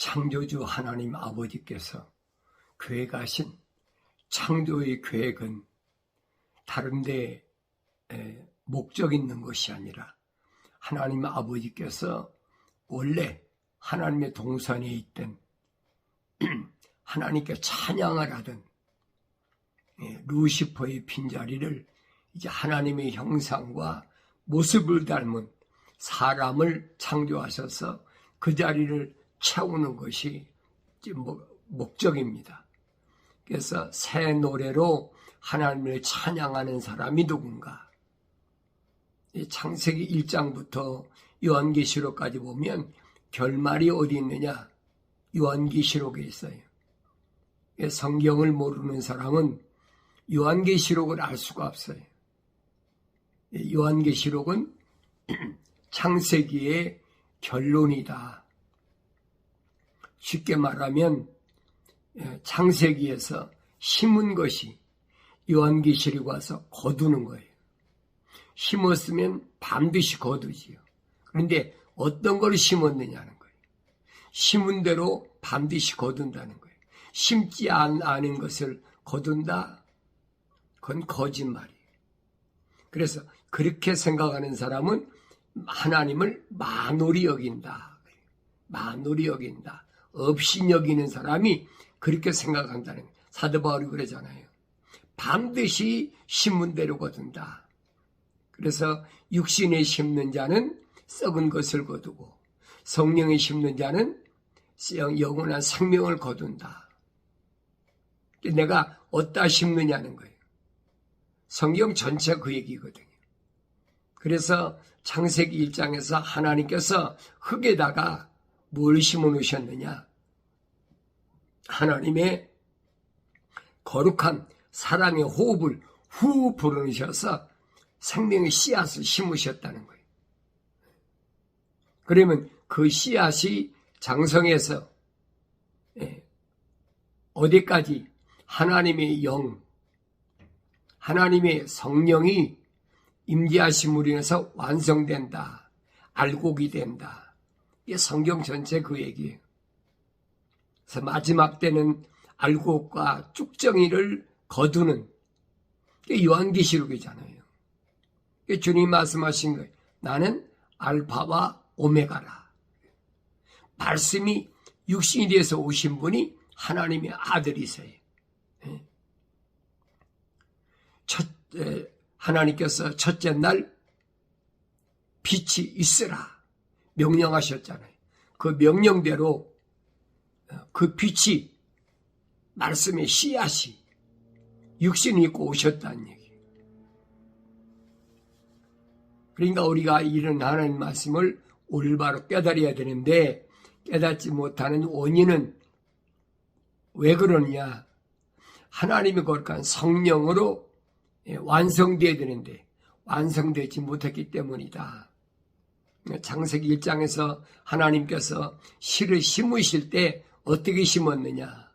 창조주 하나님 아버지께서 계획하신 창조의 계획은 다른 데 목적 있는 것이 아니라 하나님 아버지께서 원래 하나님의 동산에 있던 하나님께 찬양을 하던 루시퍼의 빈자리를 이제 하나님의 형상과 모습을 닮은 사람을 창조하셔서 그 자리를 채우는 것이 목적입니다. 그래서 새 노래로 하나님을 찬양하는 사람이 누군가? 창세기 1장부터 요한계시록까지 보면 결말이 어디 있느냐? 요한계시록에 있어요. 성경을 모르는 사람은 요한계시록을 알 수가 없어요. 요한계시록은 창세기의 결론이다. 쉽게 말하면 창세기에서 심은 것이 요한계시록에 와서 거두는 거예요. 심었으면 반드시 거두지요. 그런데 어떤 걸 심었느냐는 거예요. 심은 대로 반드시 거둔다는 거예요. 심지 않은 것을 거둔다? 그건 거짓말이에요. 그래서 그렇게 생각하는 사람은 하나님을 만홀히 여긴다. 만홀히 여긴다. 없이 여기는 사람이 그렇게 생각한다는 거예요. 사도 바울이 그러잖아요. 반드시 심은 대로 거둔다. 그래서 육신에 심는 자는 썩은 것을 거두고 성령에 심는 자는 영원한 생명을 거둔다. 내가 어디다 심느냐는 거예요. 성경 전체 그 얘기거든요. 그래서 창세기 1장에서 하나님께서 흙에다가 뭘 심어 놓으셨느냐? 하나님의 거룩한 사랑의 호흡을 후 불어넣으셔서 생명의 씨앗을 심으셨다는 거예요. 그러면 그 씨앗이 장성해서 어디까지? 하나님의 영, 하나님의 성령이 임재하심으로 인해서 완성된다. 알곡이 된다. 이게 성경 전체 그 얘기예요. 그래서 마지막 때는 알곡과 쭉정이를 거두는 게 요한계시록이잖아요. 주님 말씀하신 거예요. 나는 알파와 오메가라. 말씀이 육신이 되어서 오신 분이 하나님의 아들이세요. 하나님께서 첫째 날 빛이 있으라 명령하셨잖아요. 그 명령대로 그 빛이 말씀의 씨앗이 육신이 있고 오셨다는 얘기예요. 그러니까 우리가 이런 하나님 말씀을 올바로 깨달아야 되는데 깨닫지 못하는 원인은 왜 그러냐? 하나님의 거룩한 성령으로 완성되어야 되는데 완성되지 못했기 때문이다. 창세기 1장에서 하나님께서 씨를 심으실 때 어떻게 심었느냐?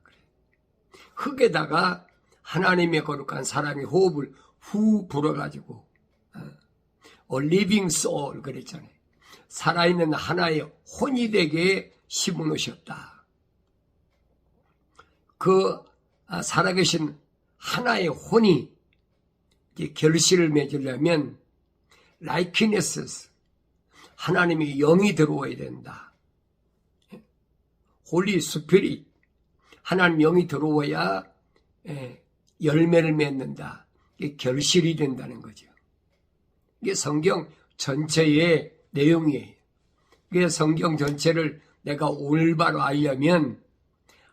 흙에다가 하나님의 거룩한 사랑의 호흡을 후 불어가지고 living soul 그랬잖아요. 살아있는 하나의 혼이 되게 심어놓으셨다. 그 살아계신 하나의 혼이 결실을 맺으려면 likenesses 하나님의 영이 들어와야 된다. Holy Spirit 하나님 영이 들어와야 열매를 맺는다. 이게 결실이 된다는 거죠. 이게 성경 전체의 내용이에요. 그래서 성경 전체를 내가 올바로 알려면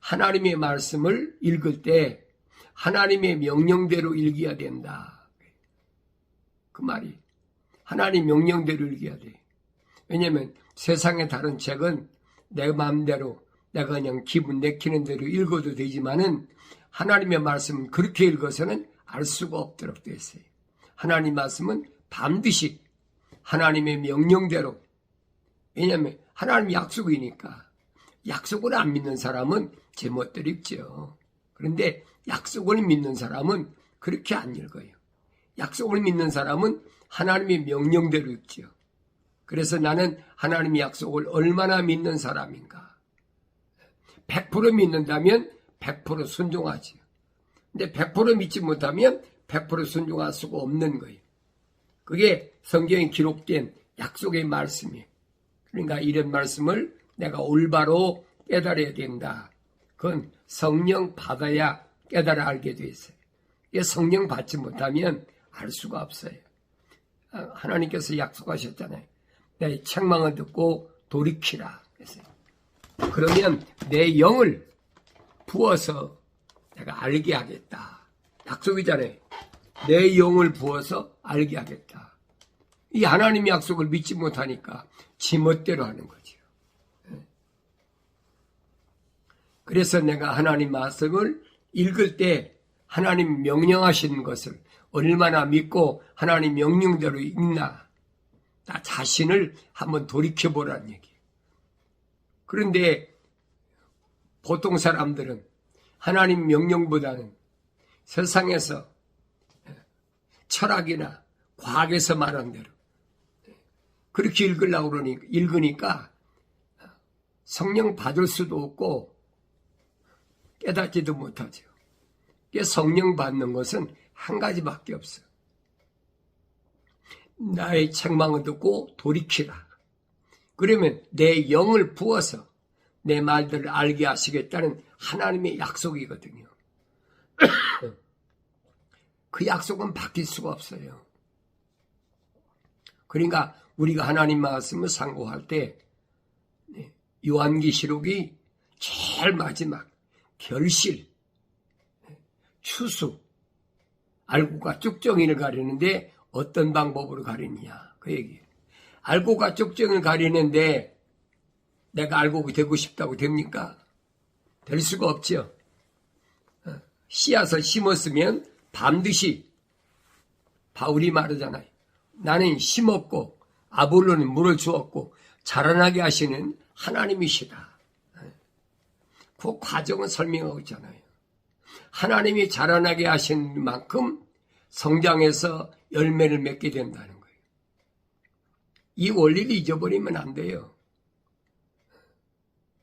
하나님의 말씀을 읽을 때 하나님의 명령대로 읽어야 된다. 그 말이 하나님 명령대로 읽어야 돼. 왜냐하면 세상의 다른 책은 내 마음대로 내가 그냥 기분 내키는 대로 읽어도 되지만은 하나님의 말씀은 그렇게 읽어서는 알 수가 없도록 되어 있어요. 하나님 말씀은 반드시 하나님의 명령대로. 왜냐하면 하나님 약속이니까. 약속을 안 믿는 사람은 제멋대로 읽죠. 그런데 약속을 믿는 사람은 그렇게 안 읽어요. 약속을 믿는 사람은 하나님의 명령대로 읽죠. 그래서 나는 하나님의 약속을 얼마나 믿는 사람인가. 100% 믿는다면 100% 순종하지. 근데 100% 믿지 못하면 100% 순종할 수가 없는 거예요. 그게 성경에 기록된 약속의 말씀이에요. 그러니까 이런 말씀을 내가 올바로 깨달아야 된다. 그건 성령 받아야 깨달아 알게 돼 있어요. 성령 받지 못하면 알 수가 없어요. 하나님께서 약속하셨잖아요. 내 책망을 듣고 돌이키라. 그러면 내 영을 부어서 내가 알게 하겠다. 약속이잖아요. 내 영을 부어서 알게 하겠다. 이 하나님의 약속을 믿지 못하니까 지멋대로 하는 거죠. 그래서 내가 하나님 말씀을 읽을 때 하나님 명령하시는 것을 얼마나 믿고 하나님 명령대로 읽나, 나 자신을 한번 돌이켜보라는 얘기예요. 그런데 보통 사람들은 하나님 명령보다는 세상에서 철학이나 과학에서 말한 대로 그렇게 읽으니까 성령 받을 수도 없고 깨닫지도 못하죠. 성령 받는 것은 한 가지밖에 없어요. 나의 책망을 듣고 돌이키라. 그러면 내 영을 부어서 내 말들을 알게 하시겠다는 하나님의 약속이거든요. 그 약속은 바뀔 수가 없어요. 그러니까 우리가 하나님 말씀을 상고할 때 요한계시록이 제일 마지막 결실, 추수, 알고가 쭉정이를 가리는데 어떤 방법으로 가리느냐 그 얘기예요. 알고가 쭉정이를 가리는데 내가 알고 되고 싶다고 됩니까? 될 수가 없죠. 씨앗을 심었으면 반드시 바울이 말하잖아요. 나는 심었고 아볼로는 물을 주었고 자라나게 하시는 하나님이시다. 그 과정은 설명하고 있잖아요. 하나님이 자라나게 하신 만큼 성장해서 열매를 맺게 된다는 거예요. 이 원리를 잊어버리면 안 돼요.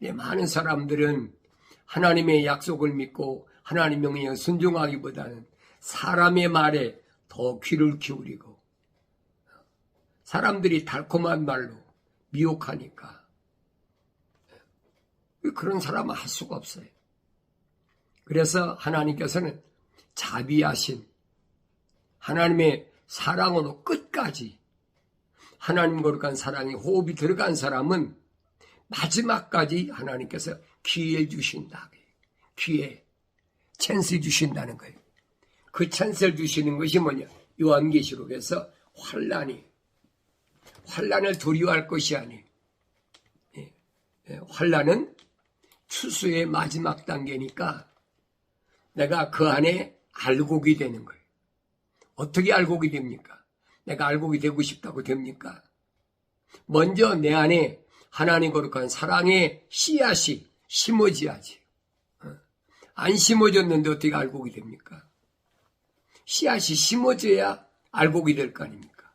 많은 사람들은 하나님의 약속을 믿고 하나님 명령에 순종하기보다는 사람의 말에 더 귀를 기울이고 사람들이 달콤한 말로 미혹하니까 그런 사람은 할 수가 없어요. 그래서 하나님께서는 자비하신 하나님의 사랑으로 끝까지 하나님 거룩한 사랑이 호흡이 들어간 사람은 마지막까지 하나님께서 기회 주신다. 기회, 찬스 주신다는 거예요. 그 찬스를 주시는 것이 뭐냐? 요한계시록에서 환난을 두려워할 것이 아니에요. 환난은 추수의 마지막 단계니까 내가 그 안에 알곡이 되는 거예요. 어떻게 알곡이 됩니까? 내가 알곡이 되고 싶다고 됩니까? 먼저 내 안에 하나님 거룩한 사랑의 씨앗이 심어져야지. 안 심어졌는데 어떻게 알곡이 됩니까? 씨앗이 심어져야 알곡이 될 거 아닙니까?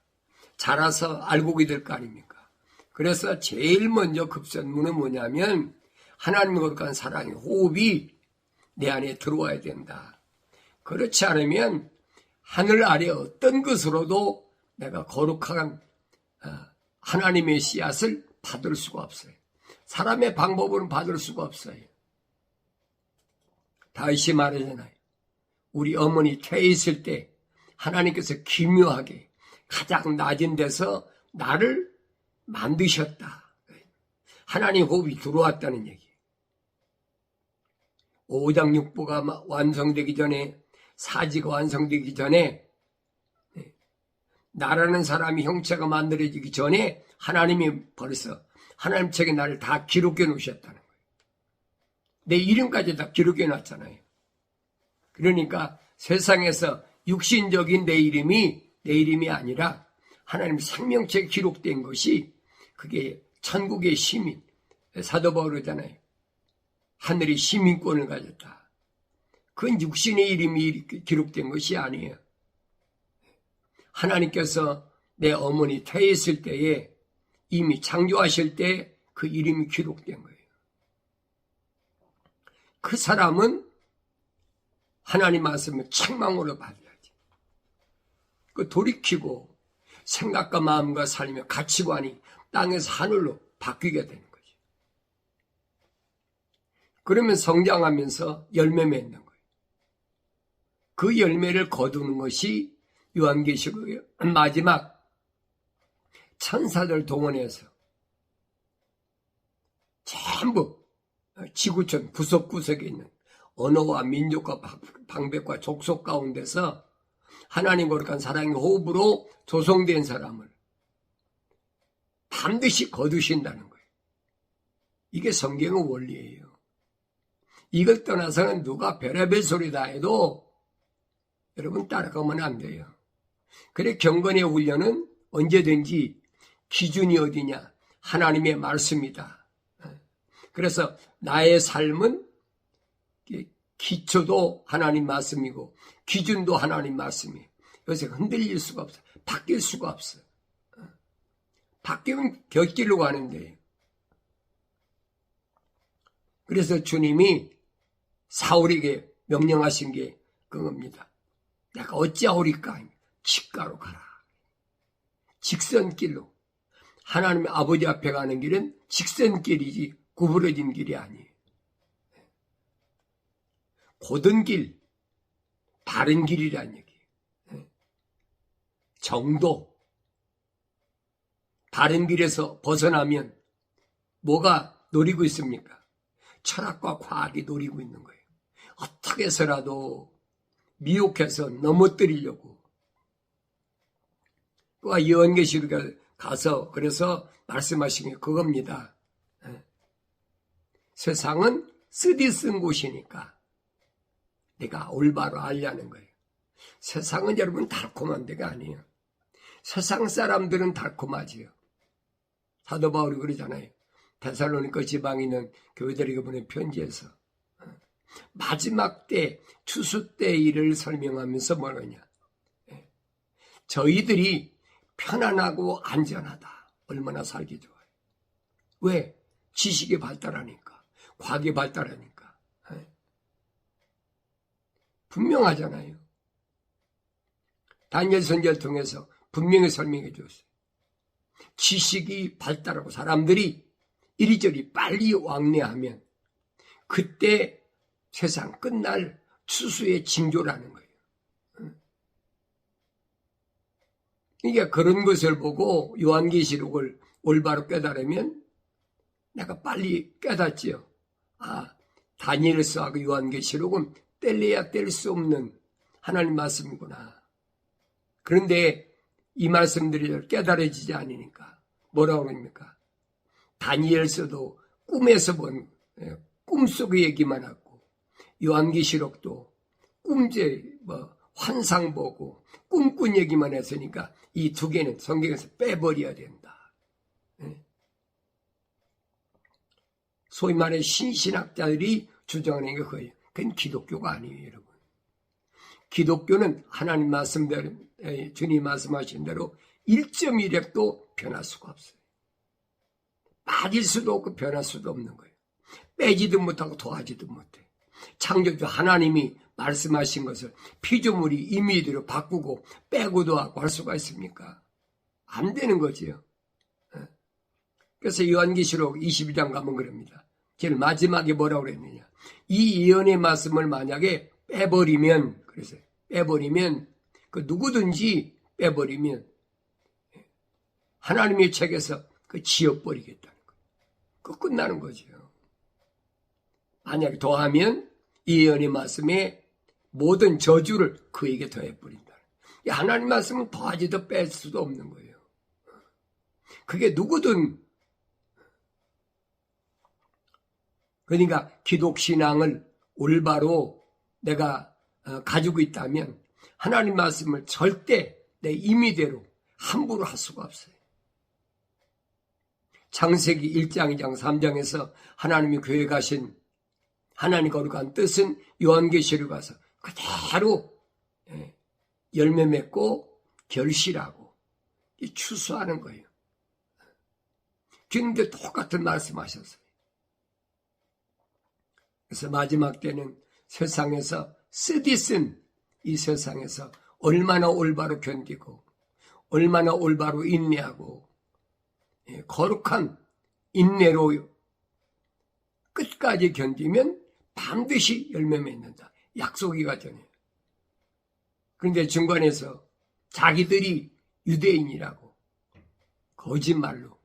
자라서 알곡이 될 거 아닙니까? 그래서 제일 먼저 급선무는 뭐냐면 하나님 거룩한 사랑의 호흡이 내 안에 들어와야 된다. 그렇지 않으면 하늘 아래 어떤 것으로도 내가 거룩한 하나님의 씨앗을 받을 수가 없어요. 사람의 방법으로는 받을 수가 없어요. 다시 말하잖아요. 우리 어머니 태에 있을 때 하나님께서 기묘하게 가장 낮은 데서 나를 만드셨다. 하나님 호흡이 들어왔다는 얘기예요. 5장 6부가 완성되기 전에, 사지가 완성되기 전에, 나라는 사람이 형체가 만들어지기 전에 하나님이 벌써 하나님 책에 나를 다 기록해 놓으셨다는 거예요. 내 이름까지 다 기록해 놨잖아요. 그러니까 세상에서 육신적인 내 이름이 아니라 하나님 생명책에 기록된 것이 그게 천국의 시민, 사도 바울이잖아요. 하늘의 시민권을 가졌다. 그건 육신의 이름이 기록된 것이 아니에요. 하나님께서 내 어머니 태에 있을 때에 이미 창조하실 때 그 이름이 기록된 거예요. 그 사람은 하나님 말씀을 책망으로 받아야지. 그 돌이키고 생각과 마음과 삶의 가치관이 땅에서 하늘로 바뀌게 되는 거죠. 그러면 성장하면서 열매 맺는 거예요. 그 열매를 거두는 것이 요한계시록의 마지막 천사들 동원해서 전부 지구촌 구석구석에 있는 언어와 민족과 방백과 족속 가운데서 하나님 거룩한 사랑의 호흡으로 조성된 사람을 반드시 거두신다는 거예요. 이게 성경의 원리예요. 이걸 떠나서는 누가 별의별 소리 다 해도 여러분 따라가면 안 돼요. 그래 경건의 훈련은 언제든지 기준이 어디냐? 하나님의 말씀이다. 그래서 나의 삶은 기초도 하나님 말씀이고 기준도 하나님 말씀이에요. 여기서 흔들릴 수가 없어요. 바뀔 수가 없어요. 바뀌면 곁길로 가는데요. 그래서 주님이 사울에게 명령하신 게 그겁니다. 내가 어찌하오리까? 직가로 가라. 직선길로. 하나님의 아버지 앞에 가는 길은 직선길이지 구부러진 길이 아니에요. 고든 길, 바른 길이란 얘기예요. 정도. 바른 길에서 벗어나면 뭐가 노리고 있습니까? 철학과 과학이 노리고 있는 거예요. 어떻게 해서라도 미혹해서 넘어뜨리려고. 요한계시록에 가서 그래서 말씀하신 게 그겁니다. 세상은 쓰디 쓴 곳이니까 내가 올바로 알려는 거예요. 세상은 여러분 달콤한 데가 아니에요. 세상 사람들은 달콤하지요. 사도 바울이 그러잖아요. 데살로니가 지방에 있는 교회들에게 보낸 편지에서 마지막 때 추수 때 일을 설명하면서 뭐라냐. 저희들이 편안하고 안전하다. 얼마나 살기 좋아요. 왜? 지식이 발달하니까. 과학이 발달하니까. 분명하잖아요. 다니엘 선지자를 통해서 분명히 설명해 줬어요. 지식이 발달하고 사람들이 이리저리 빨리 왕래하면 그때 세상 끝날 추수의 징조라는 거예요. 그러니까 그런 것을 보고 요한계시록을 올바로 깨달으면 내가 빨리 깨닫지요. 아, 다니엘서하고 요한계시록은 뗄래야 뗄 수 없는 하나님 말씀이구나. 그런데 이 말씀들이 깨달아지지 않으니까 뭐라고 그럽니까? 다니엘서도 꿈에서 본 꿈속의 얘기만 하고 요한계시록도 환상 보고 꿈꾼 얘기만 했으니까 이 두 개는 성경에서 빼버려야 된다. 소위 말해 신신학자들이 주장하는 게 그거예요. 그건 기독교가 아니에요, 여러분. 기독교는 하나님 말씀대로 주님 말씀하신 대로 1.1핵도 변할 수가 없어요. 빠질 수도 없고 변할 수도 없는 거예요. 빼지도 못하고 더하지도 못해. 창조주 하나님이 말씀하신 것을 피조물이 임의대로 바꾸고 빼고도 하고 할 수가 있습니까? 안 되는 거지요. 그래서 요한계시록 22장 가면 그럽니다. 제일 마지막에 뭐라고 그랬느냐. 이 예언의 말씀을 만약에 빼버리면, 그래서 빼버리면, 그 누구든지 빼버리면 하나님의 책에서 그 지워버리겠다는 거예요. 그 끝나는 거죠. 만약에 더하면 이 예언의 말씀에 모든 저주를 그에게 더해버린다. 하나님 말씀은 더하지도 뺄 수도 없는 거예요. 그게 누구든. 그러니까 기독신앙을 올바로 내가 가지고 있다면 하나님 말씀을 절대 내 임의대로 함부로 할 수가 없어요. 창세기 1장, 2장, 3장에서 하나님이 계획하신 하나님 거룩한 뜻은 요한계시록 가서 그대로 열매 맺고 결실하고 추수하는 거예요. 주님도 똑같은 말씀하셨어요. 그래서 마지막 때는 세상에서 쓰디쓴 이 세상에서 얼마나 올바로 견디고 얼마나 올바로 인내하고 거룩한 인내로 끝까지 견디면 반드시 열매 맺는다. 약속이가 전해요. 그런데 중간에서 자기들이 유대인이라고 거짓말로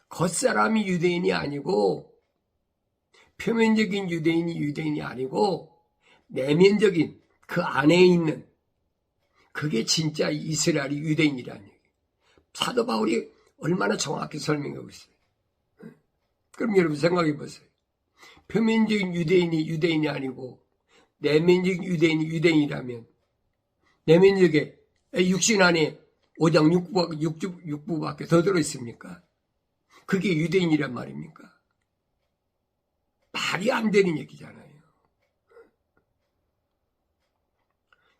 겉사람이 유대인이 아니고 표면적인 유대인이 아니고 내면적인 그 안에 있는 그게 진짜 이스라엘이 유대인이라는 얘기예요. 사도 바울이 얼마나 정확히 설명하고 있어요. 그럼 여러분 생각해 보세요. 표면적인 유대인이 아니고 내면적인 유대인이라면 내면적에 육신 안에 5장 6부밖에 더 들어있습니까? 그게 유대인이란 말입니까? 말이 안 되는 얘기잖아요.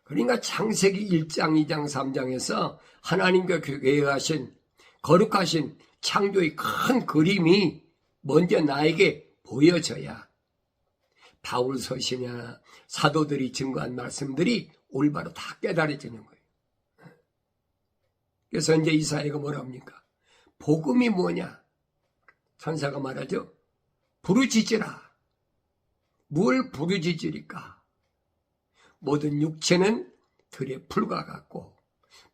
그러니까 창세기 1장, 2장, 3장에서 하나님과 계획하신 거룩하신 창조의 큰 그림이 먼저 나에게 보여져야 바울 서신이나 사도들이 증거한 말씀들이 올바로 다 깨달아지는 거예요. 그래서 이제 이사야가 뭐라 합니까? 복음이 뭐냐? 천사가 말하죠. 부르짖으라. 뭘 부르짖으리까? 모든 육체는 들의 풀과 같고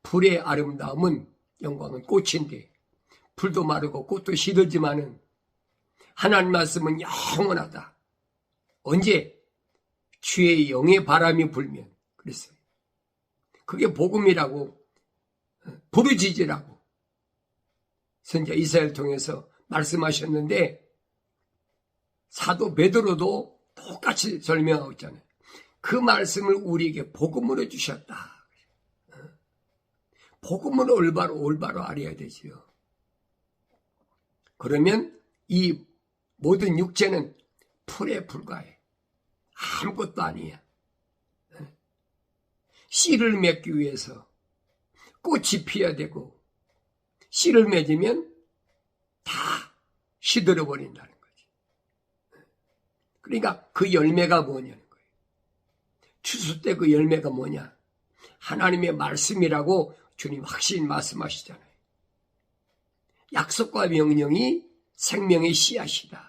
풀의 아름다움은 영광은 꽃인데 풀도 마르고 꽃도 시들지만은 하나님 말씀은 영원하다. 언제? 주의 영의 바람이 불면 그랬어요. 그게 복음이라고 부르짖으라고 선지자 이사야를 통해서 말씀하셨는데 사도 베드로도 똑같이 설명하고 있잖아요. 그 말씀을 우리에게 복음으로 주셨다. 복음을 올바로 알아야 되지요. 그러면 이 모든 육체는 풀에 불과해. 아무것도 아니야. 씨를 맺기 위해서 꽃이 피어야 되고 씨를 맺으면 다 시들어 버린다는 거지. 그러니까 그 열매가 뭐냐는 거예요. 추수 때 그 열매가 뭐냐? 하나님의 말씀이라고 주님 확실히 말씀하시잖아요. 약속과 명령이 생명의 씨앗이다.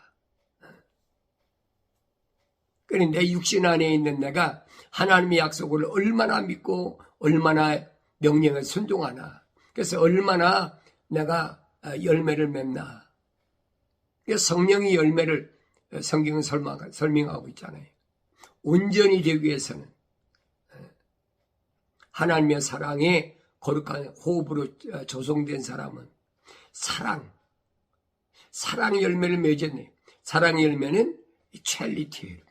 그런데 내 육신 안에 있는 내가 하나님의 약속을 얼마나 믿고 얼마나 명령을 순종하나. 그래서 얼마나 내가 열매를 맺나. 성령의 열매를 성경은 설명하고 있잖아요. 온전히 되기 위해서는 하나님의 사랑에 거룩한 호흡으로 조성된 사람은 사랑 열매를 맺었네. 사랑 열매는 첼리티예요.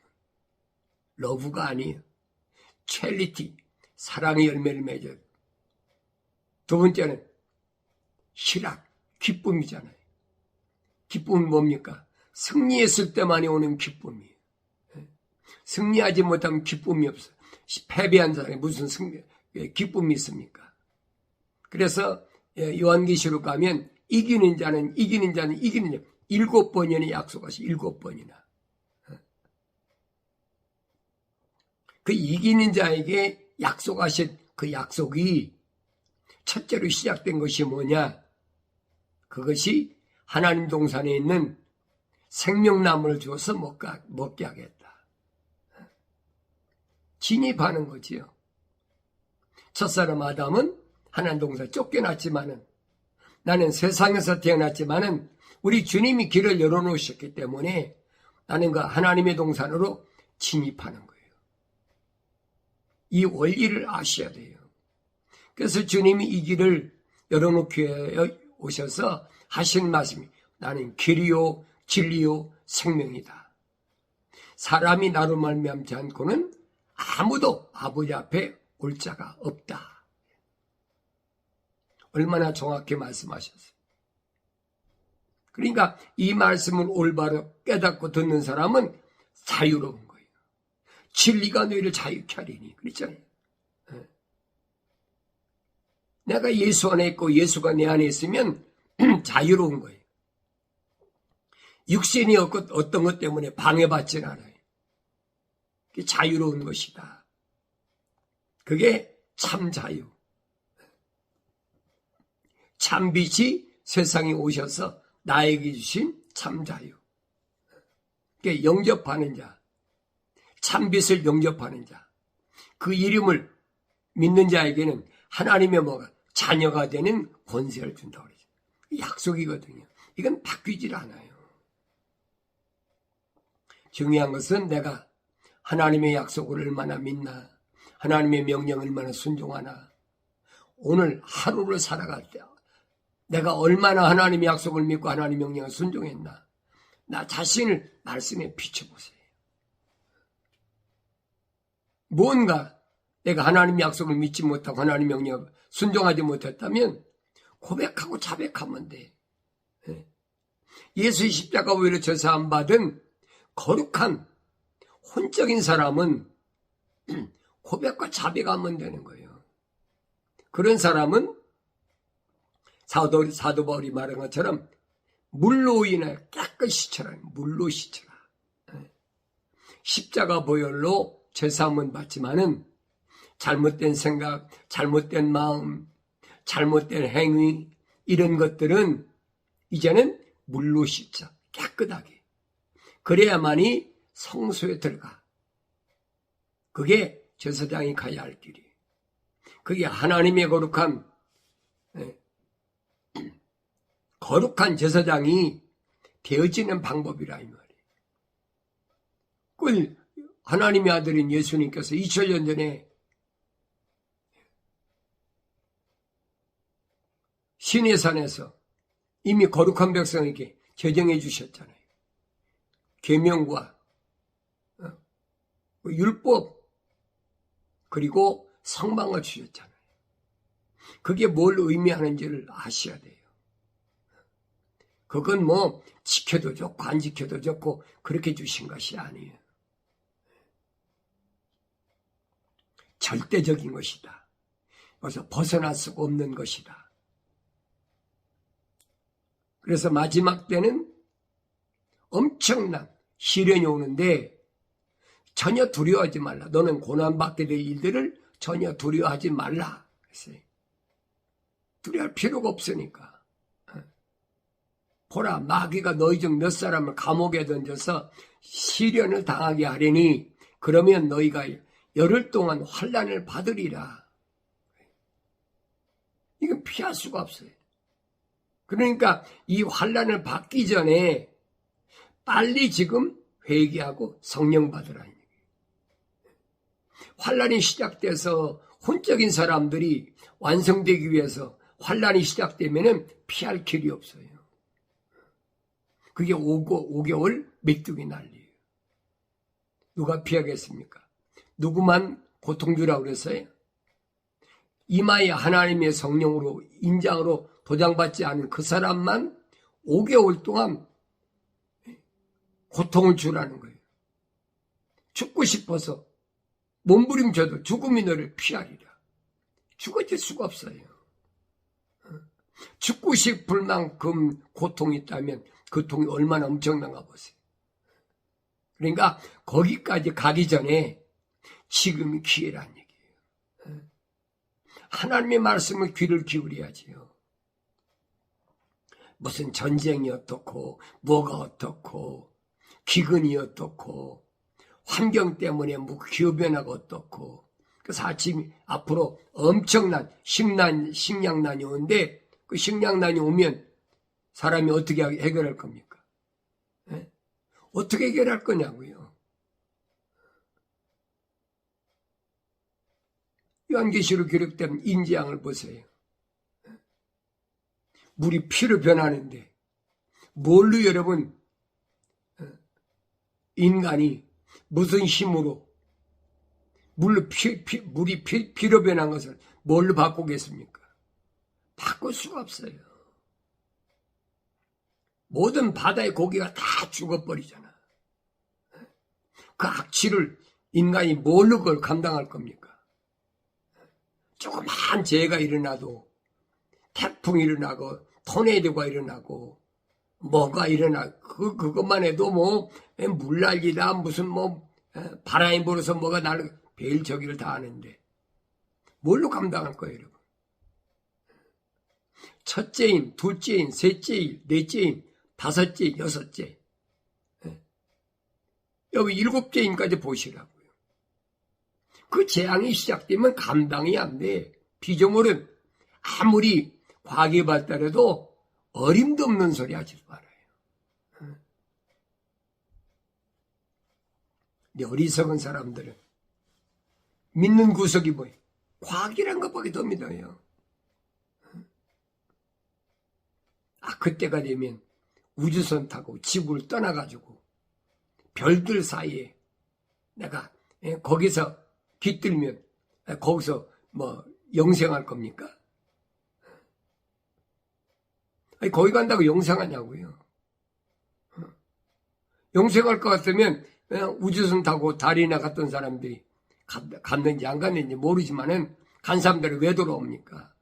러브가 아니에요. 첼리티, 사랑의 열매를 맺어요. 두 번째는 희락, 기쁨이잖아요. 기쁨은 뭡니까? 승리했을 때만이 오는 기쁨이에요. 승리하지 못하면 기쁨이 없어요. 패배한 사람이 무슨 기쁨이 있습니까? 그래서 요한계시록 가면 이기는 자는 7번이나 약속하시 7번이나. 그 이기는 자에게 약속하신 그 약속이 첫째로 시작된 것이 뭐냐? 그것이 하나님 동산에 있는 생명나무를 주어서 먹게 하겠다. 진입하는 거지요. 첫사람 아담은 하나님 동산에 쫓겨났지만은 나는 세상에서 태어났지만은 우리 주님이 길을 열어놓으셨기 때문에 나는 그 하나님의 동산으로 진입하는 거예요. 이 원리를 아셔야 돼요. 그래서 주님이 이 길을 열어놓게 오셔서 하신 말씀이 나는 길이요 진리요 생명이다. 사람이 나로 말미암지 않고는 아무도 아버지 앞에 올 자가 없다. 얼마나 정확히 말씀하셨어요. 그러니까 이 말씀을 올바로 깨닫고 듣는 사람은 자유로운 거예요. 진리가 너희를 자유케 하리니 그랬잖아요. 내가 예수 안에 있고 예수가 내 안에 있으면 자유로운 거예요. 육신이 어떤 것 때문에 방해받진 않아요. 그게 자유로운 것이다. 그게 참 자유. 참 빛이 세상에 오셔서 나에게 주신 참 자유. 그게 영접하는 자, 참 빛을 영접하는 자, 그 이름을 믿는 자에게는 하나님의 뭐가 자녀가 되는 권세를 준다고 그러죠. 약속이거든요. 이건 바뀌질 않아요. 중요한 것은 내가 하나님의 약속을 얼마나 믿나, 하나님의 명령을 얼마나 순종하나, 오늘 하루를 살아갈 때 내가 얼마나 하나님의 약속을 믿고 하나님의 명령을 순종했나, 나 자신을 말씀에 비춰보세요. 뭔가 내가 하나님의 약속을 믿지 못하고 하나님의 명령을 순종하지 못했다면 고백하고 자백하면 돼. 예수의 십자가 보혈로 제사함 받은 거룩한 혼적인 사람은 고백과 자백하면 되는 거예요. 그런 사람은 사도 바울이 말한 것처럼 물로 인해 깨끗이 씻어라. 물로 씻어라. 십자가 보혈로 제사함은 받지만은 잘못된 생각, 잘못된 마음, 잘못된 행위 이런 것들은 이제는 물로 씻자. 깨끗하게. 그래야만이 성소에 들어가. 그게 제사장이 가야 할 길이에요. 그게 하나님의 거룩한 제사장이 되어지는 방법이라 이 말이에요. 그 하나님의 아들인 예수님께서 2000년 전에 시내산에서 이미 거룩한 백성에게 제정해 주셨잖아요. 계명과 율법 그리고 성방을 주셨잖아요. 그게 뭘 의미하는지를 아셔야 돼요. 그건 뭐 지켜도 좋고 안 지켜도 좋고 그렇게 주신 것이 아니에요. 절대적인 것이다. 그래서 벗어날 수가 없는 것이다. 그래서 마지막 때는 엄청난 시련이 오는데 전혀 두려워하지 말라. 너는 고난받게 될 일들을 전혀 두려워하지 말라. 그랬어요. 두려워할 필요가 없으니까. 보라, 마귀가 너희 중 몇 사람을 감옥에 던져서 시련을 당하게 하려니 그러면 너희가 열흘 동안 환난을 받으리라. 이건 피할 수가 없어요. 그러니까 이 환난을 받기 전에 빨리 지금 회개하고 성령 받으라는 얘기예요. 환난이 시작돼서 혼적인 사람들이 완성되기 위해서 환난이 시작되면은 피할 길이 없어요. 그게 5개월 메뚜기 난리예요. 누가 피하겠습니까? 누구만 고통 주라고 그랬어요? 이마에 하나님의 성령으로 인장으로 도장받지 않은 그 사람만 5개월 동안 고통을 주라는 거예요. 죽고 싶어서 몸부림쳐도 죽음이 너를 피하리라. 죽어질 수가 없어요. 죽고 싶을 만큼 고통이 있다면 그 통이 얼마나 엄청난가 보세요. 그러니까 거기까지 가기 전에 지금이 기회란 얘기예요. 하나님의 말씀을 귀를 기울여야지요. 무슨 전쟁이 어떻고 뭐가 어떻고 기근이 어떻고 환경 때문에 뭐 기후변화가 어떻고 그래서 아침 앞으로 엄청난 식량난이 오는데 그 식량난이 오면 사람이 어떻게 해결할 겁니까? 네? 어떻게 해결할 거냐고요. 요한계시록 기록된 인재양을 보세요. 물이 피로 변하는데 뭘로 여러분 인간이 무슨 힘으로 물이 피로 변한 것을 뭘로 바꾸겠습니까? 바꿀 수가 없어요. 모든 바다의 고기가 다 죽어버리잖아. 그 악취를 인간이 뭘로 그걸 감당할 겁니까? 조그만 재해가 일어나도 태풍이 일어나고 토네이도가 일어나고 뭐가 일어나. 그것만 해도 뭐, 물난리다, 무슨 뭐, 바람이 불어서 뭐가 별 저기를 다 하는데. 뭘로 감당할 거예요, 여러분? 첫째인, 둘째인, 셋째인, 넷째인, 다섯째, 여섯째. 여기 일곱째인까지 보시라고요. 그 재앙이 시작되면 감당이 안 돼. 피조물은 아무리 과학이 발달해도 어림도 없는 소리 하지 말아요. 근데 어리석은 사람들은 믿는 구석이 뭐예요? 과학이란 것밖에 더 믿어요. 그때가 되면 우주선 타고 지구를 떠나가지고 별들 사이에 내가 거기서 깃들면 거기서 뭐 영생할 겁니까? 아니, 거기 간다고 영생하냐고요. 영생할 것 같으면 우주선 타고 달이나 갔던 사람들이 갔는지 안 갔는지 모르지만은 간 사람들이 왜 돌아옵니까?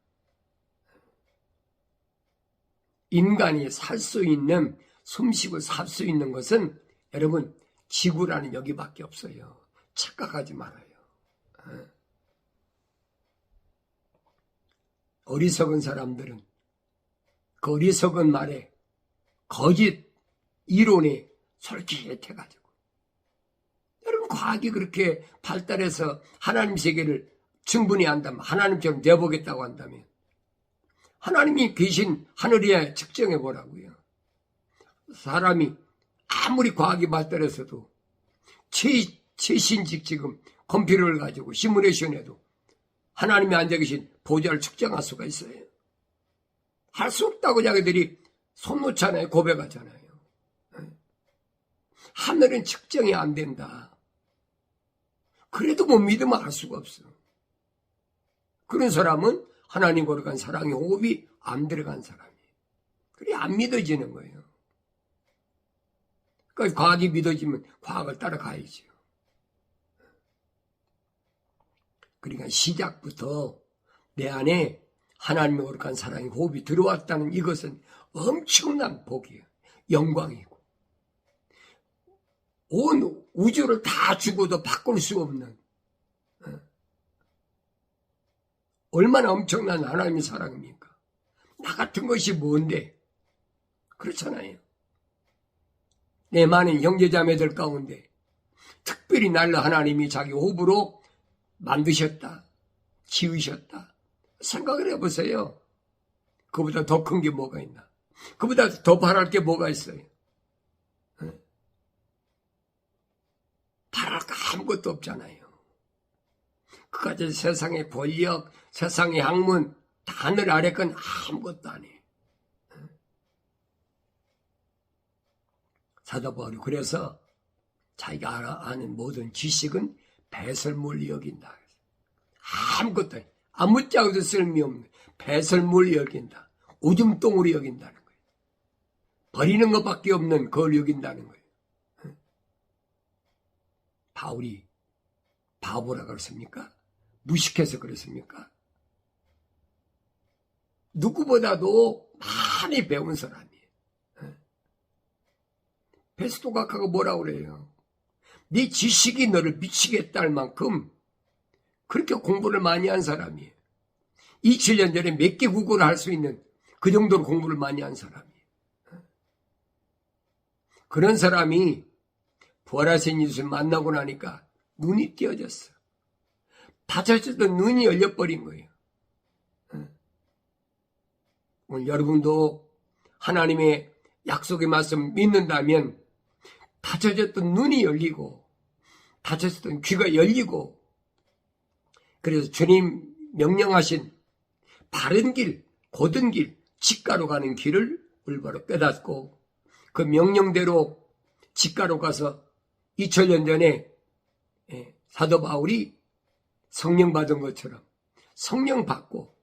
인간이 살 수 있는, 숨쉬고 살 수 있는 것은 여러분 지구라는 여기밖에 없어요. 착각하지 말아요. 어리석은 사람들은 그 어리석은 말에 거짓 이론에 솔깃해가지고 여러분 과학이 그렇게 발달해서 하나님 세계를 충분히 한다면 하나님처럼 되어보겠다고 한다면 하나님이 계신 하늘에 측정해 보라고요. 사람이 아무리 과학이 발달해서도 최신식 지금 컴퓨터를 가지고 시뮬레이션해도 하나님이 앉아 계신 보좌를 측정할 수가 있어요. 할 수 없다고 자기들이 손 놓잖아요. 고백하잖아요. 하늘은 측정이 안 된다. 그래도 못 믿으면 할 수가 없어. 그런 사람은 하나님 거룩한 사랑의 호흡이 안 들어간 사람이에요. 그래 안 믿어지는 거예요. 그러니까 과학이 믿어지면 과학을 따라가야죠. 그러니까 시작부터 내 안에 하나님의 거룩한 사랑의 호흡이 들어왔다는 이것은 엄청난 복이에요. 영광이고. 온 우주를 다 주고도 바꿀 수 없는 얼마나 엄청난 하나님의 사랑입니까? 나 같은 것이 뭔데? 그렇잖아요. 내 많은 형제자매들 가운데 특별히 나를 하나님이 자기 호흡으로 만드셨다. 지으셨다. 생각을 해보세요. 그보다 더 큰 게 뭐가 있나? 그보다 더 바랄 게 뭐가 있어요? 바랄 거 아무것도 없잖아요. 그까지 세상의 권력, 세상의 학문, 다 하늘 아래 건 아무것도 아니에요. 사도 바울이 그래서 자기가 아는 모든 지식은 배설물로 여긴다. 아무것도 아니에요. 아무짝에도 쓸모없는 배설물로 여긴다. 오줌똥으로 여긴다는 거예요. 버리는 것밖에 없는 걸 여긴다는 거예요. 바울이 바보라 그랬습니까? 무식해서 그랬습니까? 누구보다도 많이 배운 사람이에요. 베스토각하가 뭐라고 그래요? 네 지식이 너를 미치겠다 할 만큼 그렇게 공부를 많이 한 사람이에요. 27년 전에 몇 개 국어를 할 수 있는 그 정도로 공부를 많이 한 사람이에요. 그런 사람이 부활하신 예수를 만나고 나니까 눈이 띄어졌어. 다쳐졌던 눈이 열려버린 거예요. 오늘 여러분도 하나님의 약속의 말씀 믿는다면 다쳐졌던 눈이 열리고 다쳤던 귀가 열리고 그래서 주님 명령하신 바른 길, 곧은 길, 직가로 가는 길을 올바로 깨닫고 그 명령대로 직가로 가서 2000년 전에 사도 바울이 성령 받은 것처럼 성령 받고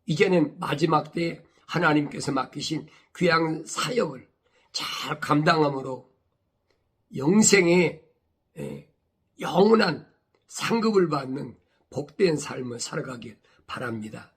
이제는 마지막 때에 하나님께서 맡기신 귀한 사역을 잘 감당함으로 영생의 영원한 상급을 받는 복된 삶을 살아가길 바랍니다.